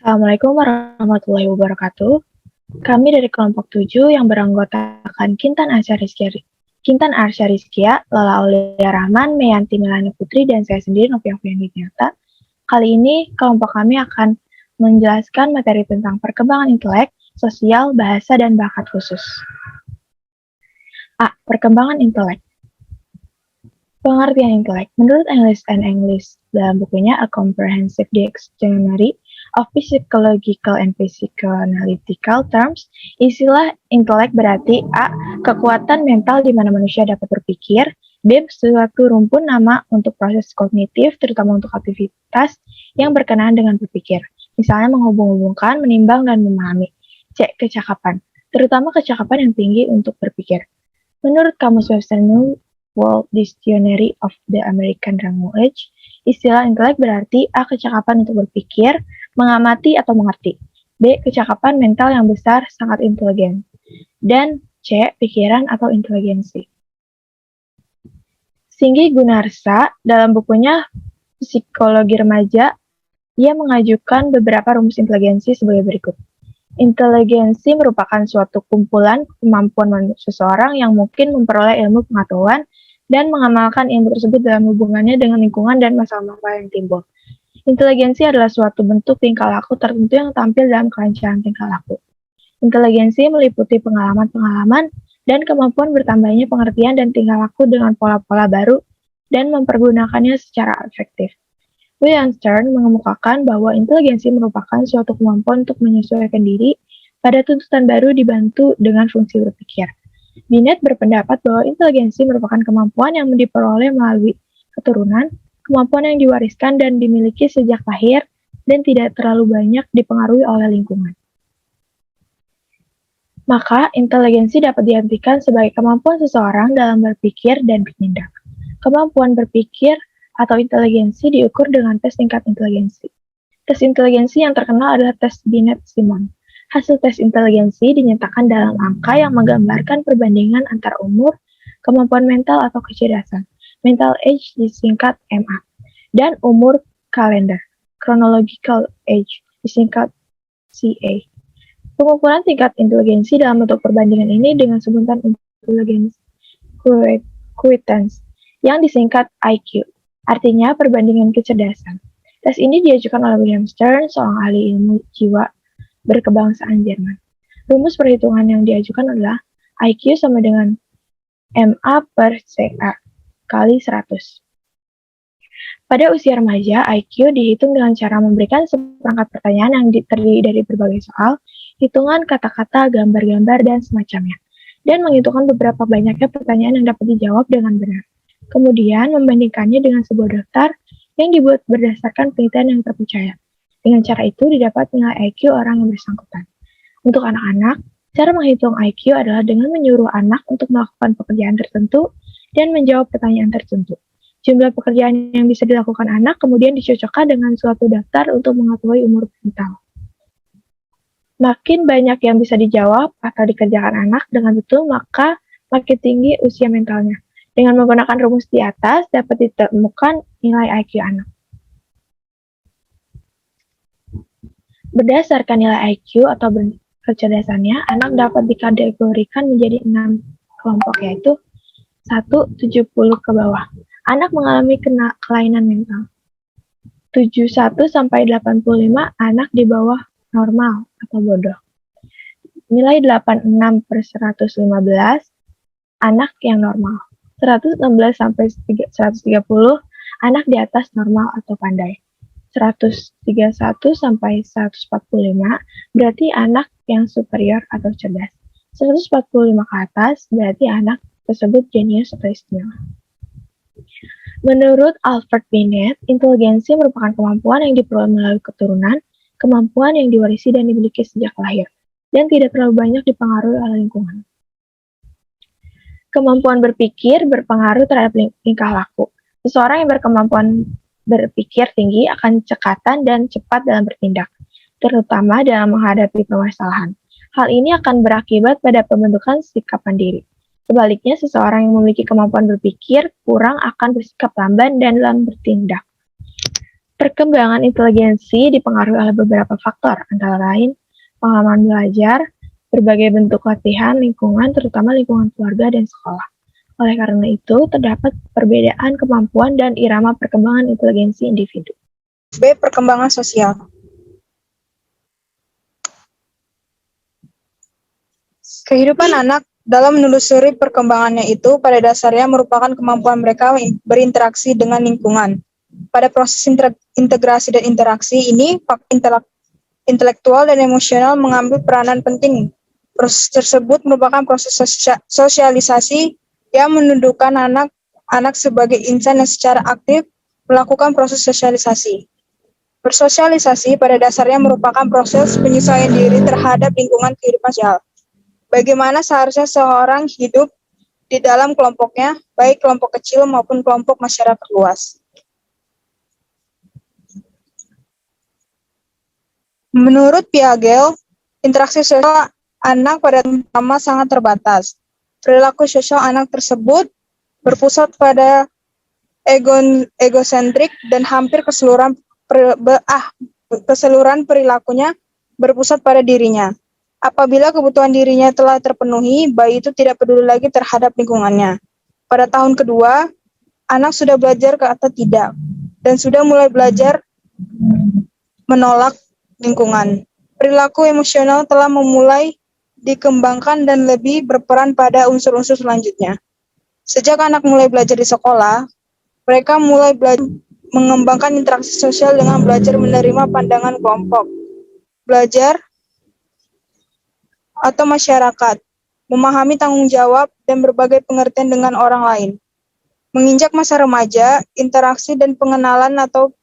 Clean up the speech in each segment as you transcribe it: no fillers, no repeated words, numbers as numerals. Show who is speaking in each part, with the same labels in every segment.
Speaker 1: Assalamualaikum warahmatullahi wabarakatuh. Kami dari kelompok 7 yang beranggotakan Kintan Arsya Rizkia, Lala Aulia Rahman, Meyanti Milani Putri, dan saya sendiri Novia Fianita. Kali ini kelompok kami akan menjelaskan materi tentang perkembangan intelek, sosial, bahasa, dan bakat khusus. A. Perkembangan intelek. Pengertian intelek. Menurut English and English dalam bukunya A Comprehensive Dictionary of Psychological and Psychoanalytical Terms, istilah intelek berarti A. Kekuatan mental di mana manusia dapat berpikir, B. Suatu rumpun nama untuk proses kognitif, terutama untuk aktivitas yang berkenaan dengan berpikir, misalnya menghubung-hubungkan, menimbang, dan memahami. C. Kecakapan, terutama kecakapan yang tinggi untuk berpikir. Menurut Kamus Webster New World Dictionary of the American Language, istilah intelek berarti A. Kecakapan untuk berpikir, mengamati atau mengerti, B. Kecakapan mental yang besar, sangat intelijen, dan C. Pikiran atau inteligensi. Singgi Gunarsa dalam bukunya Psikologi Remaja, ia mengajukan beberapa rumus inteligensi sebagai berikut. Inteligensi merupakan suatu kumpulan kemampuan seseorang yang mungkin memperoleh ilmu pengetahuan dan mengamalkan ilmu tersebut dalam hubungannya dengan lingkungan dan masalah-masalah yang timbul. Inteligensi adalah suatu bentuk tingkah laku tertentu yang tampil dalam kelancaran tingkah laku. Inteligensi meliputi pengalaman-pengalaman dan kemampuan bertambahnya pengertian dan tingkah laku dengan pola-pola baru dan mempergunakannya secara efektif. William Stern mengemukakan bahwa inteligensi merupakan suatu kemampuan untuk menyesuaikan diri pada tuntutan baru dibantu dengan fungsi berpikir. Binet berpendapat bahwa inteligensi merupakan kemampuan yang diperoleh melalui keturunan, kemampuan yang diwariskan dan dimiliki sejak lahir dan tidak terlalu banyak dipengaruhi oleh lingkungan. Maka, inteligensi dapat diartikan sebagai kemampuan seseorang dalam berpikir dan bertindak. Kemampuan berpikir atau inteligensi diukur dengan tes tingkat inteligensi. Tes inteligensi yang terkenal adalah tes Binet-Simon. Hasil tes inteligensi dinyatakan dalam angka yang menggambarkan perbandingan antar umur, kemampuan mental atau kecerdasan, mental age disingkat MA, dan umur kalender, chronological age disingkat CA. Pengukuran tingkat inteligensi dalam bentuk perbandingan ini dengan sebutan intelligence quotient yang disingkat IQ. Artinya perbandingan kecerdasan. Tes ini diajukan oleh William Stern, seorang ahli ilmu jiwa berkebangsaan Jerman. Rumus perhitungan yang diajukan adalah IQ sama dengan MA per CA kali 100. Pada usia remaja, IQ dihitung dengan cara memberikan seperangkat pertanyaan yang terdiri dari berbagai soal, hitungan kata-kata, gambar-gambar, dan semacamnya, dan menghitungkan beberapa banyaknya pertanyaan yang dapat dijawab dengan benar. Kemudian membandingkannya dengan sebuah daftar yang dibuat berdasarkan penelitian yang terpercaya. Dengan cara itu didapat nilai IQ orang yang bersangkutan. Untuk anak-anak, cara menghitung IQ adalah dengan menyuruh anak untuk melakukan pekerjaan tertentu dan menjawab pertanyaan tertentu. Jumlah pekerjaan yang bisa dilakukan anak kemudian dicocokkan dengan suatu daftar untuk mengetahui umur mental. Makin banyak yang bisa dijawab atau dikerjakan anak dengan betul, maka makin tinggi usia mentalnya. Dengan menggunakan rumus di atas, dapat ditemukan nilai IQ anak. Berdasarkan nilai IQ atau kecerdasannya, anak dapat dikategorikan menjadi 6 kelompok, yaitu 1. 70 ke bawah. Anak mengalami kelainan mental. 71 sampai 85 anak di bawah normal atau bodoh. Nilai 86 per 115 anak yang normal. 116 sampai 130 anak di atas normal atau pandai. 131 sampai 145 berarti anak yang superior atau cerdas. 145 ke atas berarti anak tersebut jenius atau istimewa. Menurut Alfred Binet, inteligensi merupakan kemampuan yang diperoleh melalui keturunan, kemampuan yang diwarisi dan dimiliki sejak lahir, dan tidak terlalu banyak dipengaruhi oleh lingkungan. Kemampuan berpikir berpengaruh terhadap tingkah laku. Seseorang yang berkemampuan berpikir tinggi akan cekatan dan cepat dalam bertindak, terutama dalam menghadapi permasalahan. Hal ini akan berakibat pada pembentukan sikap mandiri. Sebaliknya, seseorang yang memiliki kemampuan berpikir kurang akan bersikap lamban dan dalam bertindak. Perkembangan inteligensi dipengaruhi oleh beberapa faktor, antara lain pengalaman belajar, berbagai bentuk latihan lingkungan, terutama lingkungan keluarga dan sekolah. Oleh karena itu, terdapat perbedaan kemampuan dan irama perkembangan inteligensi individu.
Speaker 2: B. Perkembangan sosial. Kehidupan anak dalam menelusuri perkembangannya itu pada dasarnya merupakan kemampuan mereka berinteraksi dengan lingkungan. Pada proses integrasi dan interaksi ini, faktor intelektual dan emosional mengambil peranan penting. Proses tersebut merupakan proses sosialisasi yang menundukkan anak sebagai insan yang secara aktif melakukan proses sosialisasi. Bersosialisasi pada dasarnya merupakan proses penyesuaian diri terhadap lingkungan kehidupan sosial. Bagaimana seharusnya seorang hidup di dalam kelompoknya, baik kelompok kecil maupun kelompok masyarakat luas. Menurut Piaget, interaksi sosial anak pada pertama sangat terbatas. Perilaku sosial anak tersebut berpusat pada egosentrik dan hampir keseluruhan perilakunya berpusat pada dirinya. Apabila kebutuhan dirinya telah terpenuhi, bayi itu tidak peduli lagi terhadap lingkungannya. Pada tahun kedua, anak sudah belajar atau tidak, dan sudah mulai belajar menolak lingkungan. Perilaku emosional telah memulai dikembangkan dan lebih berperan pada unsur-unsur selanjutnya. Sejak anak mulai belajar di sekolah, mereka mulai belajar mengembangkan interaksi sosial dengan belajar menerima pandangan kelompok, belajar atau masyarakat, memahami tanggung jawab dan berbagai pengertian dengan orang lain. Menginjak masa remaja, interaksi dan pengenalan atau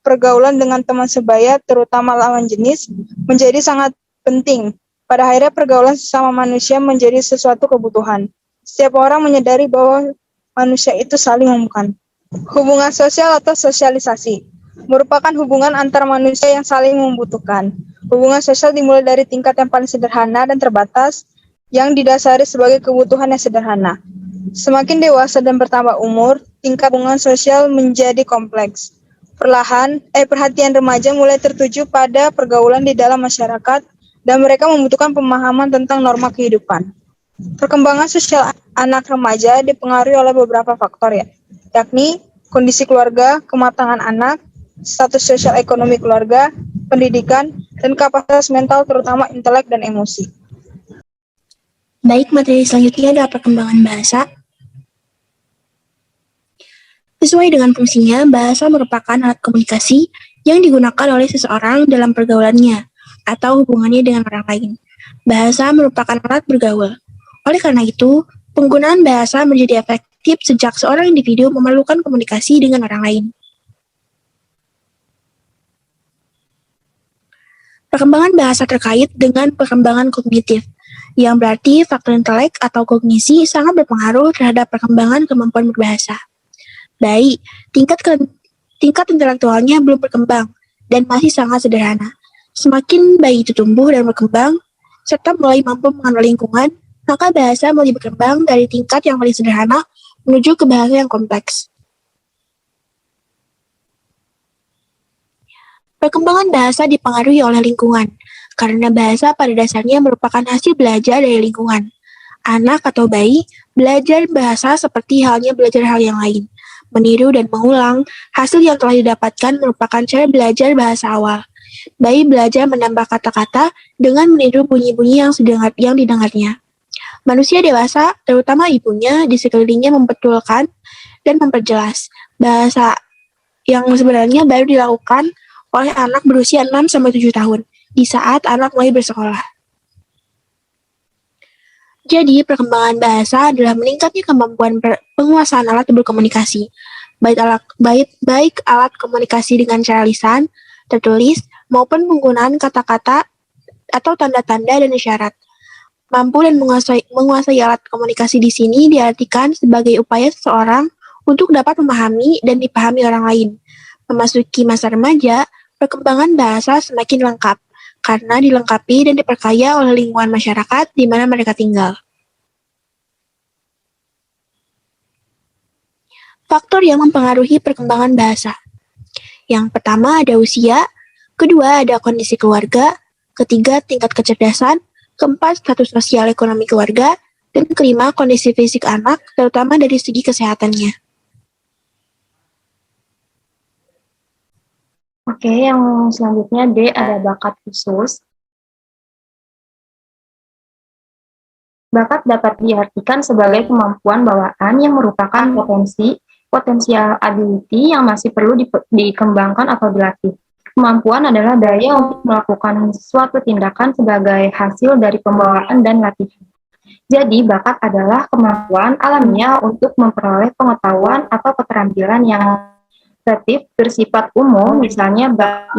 Speaker 2: pergaulan dengan teman sebaya, terutama lawan jenis, menjadi sangat penting. Pada akhirnya pergaulan sesama manusia menjadi sesuatu kebutuhan. Setiap orang menyadari bahwa manusia itu saling membutuhkan. Hubungan sosial atau sosialisasi merupakan hubungan antar manusia yang saling membutuhkan. Hubungan sosial dimulai dari tingkat yang paling sederhana dan terbatas, yang didasari sebagai kebutuhan yang sederhana. Semakin dewasa dan bertambah umur, tingkat hubungan sosial menjadi kompleks. Perhatian remaja mulai tertuju pada pergaulan di dalam masyarakat, dan mereka membutuhkan pemahaman tentang norma kehidupan. Perkembangan sosial anak remaja dipengaruhi oleh beberapa faktor, yakni kondisi keluarga, kematangan anak, status sosial ekonomi keluarga, pendidikan, dan kapasitas mental terutama intelek dan emosi.
Speaker 3: Baik, materi selanjutnya adalah perkembangan bahasa. Sesuai dengan fungsinya, bahasa merupakan alat komunikasi yang digunakan oleh seseorang dalam pergaulannya atau hubungannya dengan orang lain. Bahasa merupakan alat bergaul. Oleh karena itu, penggunaan bahasa menjadi efektif sejak seorang individu memerlukan komunikasi dengan orang lain. Perkembangan bahasa terkait dengan perkembangan kognitif, yang berarti faktor intelek atau kognisi sangat berpengaruh terhadap perkembangan kemampuan berbahasa. Baik, tingkat intelektualnya belum berkembang dan masih sangat sederhana. Semakin bayi itu tumbuh dan berkembang, serta mulai mampu mengenal lingkungan, maka bahasa mulai berkembang dari tingkat yang paling sederhana menuju ke bahasa yang kompleks. Perkembangan bahasa dipengaruhi oleh lingkungan, karena bahasa pada dasarnya merupakan hasil belajar dari lingkungan. Anak atau bayi belajar bahasa seperti halnya belajar hal yang lain. Meniru dan mengulang, hasil yang telah didapatkan merupakan cara belajar bahasa awal. Bayi belajar menambah kata-kata dengan meniru bunyi-bunyi yang didengarnya. Manusia dewasa, terutama ibunya, di sekelilingnya membetulkan dan memperjelas bahasa yang sebenarnya baru dilakukan oleh anak berusia 6-7 tahun, di saat anak mulai bersekolah. Jadi, perkembangan bahasa adalah meningkatnya kemampuan penguasaan alat berkomunikasi, baik alat komunikasi dengan cara lisan, tertulis, maupun penggunaan kata-kata atau tanda-tanda dan isyarat. Mampu dan menguasai alat komunikasi di sini diartikan sebagai upaya seseorang untuk dapat memahami dan dipahami orang lain. Memasuki masa remaja, perkembangan bahasa semakin lengkap, karena dilengkapi dan diperkaya oleh lingkungan masyarakat di mana mereka tinggal. Faktor yang mempengaruhi perkembangan bahasa. Yang pertama ada usia, kedua ada kondisi keluarga, ketiga tingkat kecerdasan, keempat status sosial ekonomi keluarga, dan kelima kondisi fisik anak, terutama dari segi kesehatannya.
Speaker 4: Oke, yang selanjutnya D ada bakat khusus. Bakat dapat diartikan sebagai kemampuan bawaan yang merupakan potensial ability yang masih perlu dikembangkan atau dilatih. Kemampuan adalah daya untuk melakukan suatu tindakan sebagai hasil dari pembawaan dan latihan. Jadi, bakat adalah kemampuan alamiah untuk memperoleh pengetahuan atau keterampilan yang relatif bersifat umum, misalnya bakat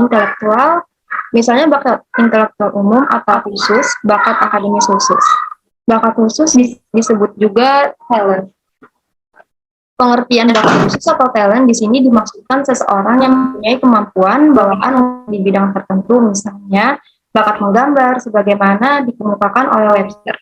Speaker 4: intelektual umum atau khusus, bakat akademis khusus. Bakat khusus disebut juga talent. Pengertian bakat khusus atau talent di sini dimaksudkan seseorang yang mempunyai kemampuan bawaan di bidang tertentu, misalnya bakat menggambar, sebagaimana dikemukakan oleh Webster.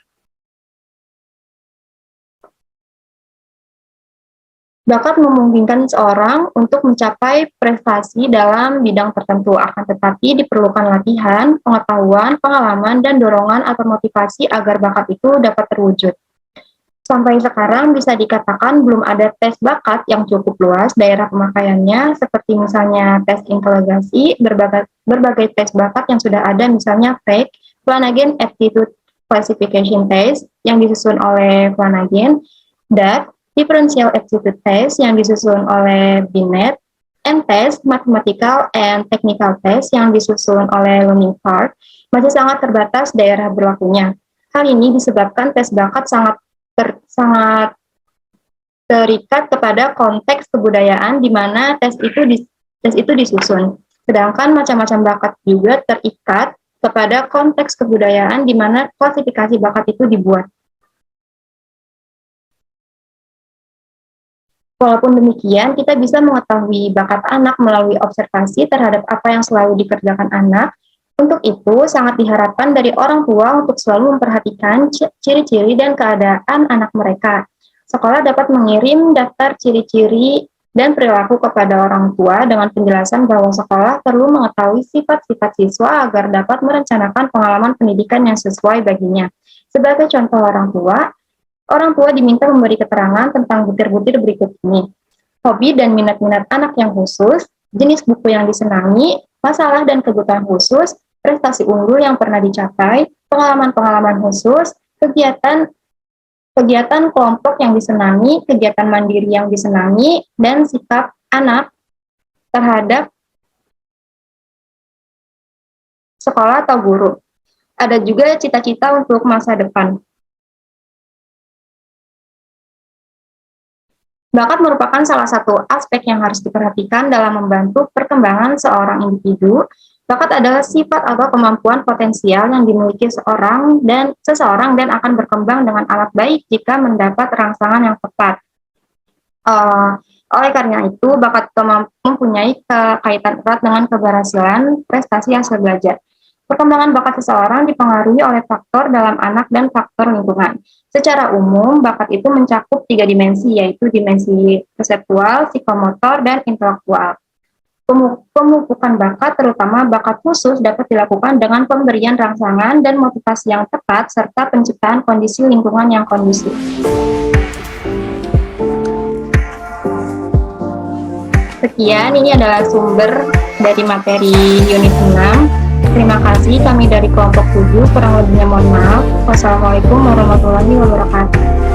Speaker 4: Bakat memungkinkan seseorang untuk mencapai prestasi dalam bidang tertentu, akan tetapi diperlukan latihan, pengetahuan, pengalaman, dan dorongan atau motivasi agar bakat itu dapat terwujud. Sampai sekarang bisa dikatakan belum ada tes bakat yang cukup luas daerah pemakaiannya, seperti misalnya tes inteligensi, berbagai tes bakat yang sudah ada, misalnya FACE, Flanagan Aptitude Classification Test, yang disusun oleh Flanagan, DAT, Differential Aptitude Test yang disusun oleh Binet, M-Test, Mathematical and Technical Test yang disusun oleh Learning Park, masih sangat terbatas daerah berlakunya. Hal ini disebabkan tes bakat sangat terikat kepada konteks kebudayaan di mana tes itu disusun. Sedangkan macam-macam bakat juga terikat kepada konteks kebudayaan di mana klasifikasi bakat itu dibuat. Walaupun demikian, kita bisa mengetahui bakat anak melalui observasi terhadap apa yang selalu dikerjakan anak. Untuk itu, sangat diharapkan dari orang tua untuk selalu memperhatikan ciri-ciri dan keadaan anak mereka. Sekolah dapat mengirim daftar ciri-ciri dan perilaku kepada orang tua dengan penjelasan bahwa sekolah perlu mengetahui sifat-sifat siswa agar dapat merencanakan pengalaman pendidikan yang sesuai baginya. Sebagai contoh orang tua diminta memberi keterangan tentang butir-butir berikut ini. Hobi dan minat-minat anak yang khusus, jenis buku yang disenangi, masalah dan kebutuhan khusus, prestasi unggul yang pernah dicapai, pengalaman-pengalaman khusus, kegiatan kelompok yang disenangi, kegiatan mandiri yang disenangi, dan sikap anak terhadap sekolah atau guru. Ada juga cita-cita untuk masa depan. Bakat merupakan salah satu aspek yang harus diperhatikan dalam membantu perkembangan seorang individu. Bakat adalah sifat atau kemampuan potensial yang dimiliki seseorang dan akan berkembang dengan amat baik jika mendapat rangsangan yang tepat. Oleh karena itu, bakat mempunyai kaitan erat dengan keberhasilan prestasi hasil belajar. Perkembangan bakat seseorang dipengaruhi oleh faktor dalam anak dan faktor lingkungan. Secara umum, bakat itu mencakup 3 dimensi, yaitu dimensi konseptual, psikomotor, dan intelektual. Pemupukan bakat, terutama bakat khusus, dapat dilakukan dengan pemberian rangsangan dan motivasi yang tepat, serta penciptaan kondisi lingkungan yang kondusif. Sekian, ini adalah sumber dari materi unit 6. Terima kasih, kami dari kelompok 7, kurang lebihnya mohon maaf. Wassalamualaikum warahmatullahi wabarakatuh.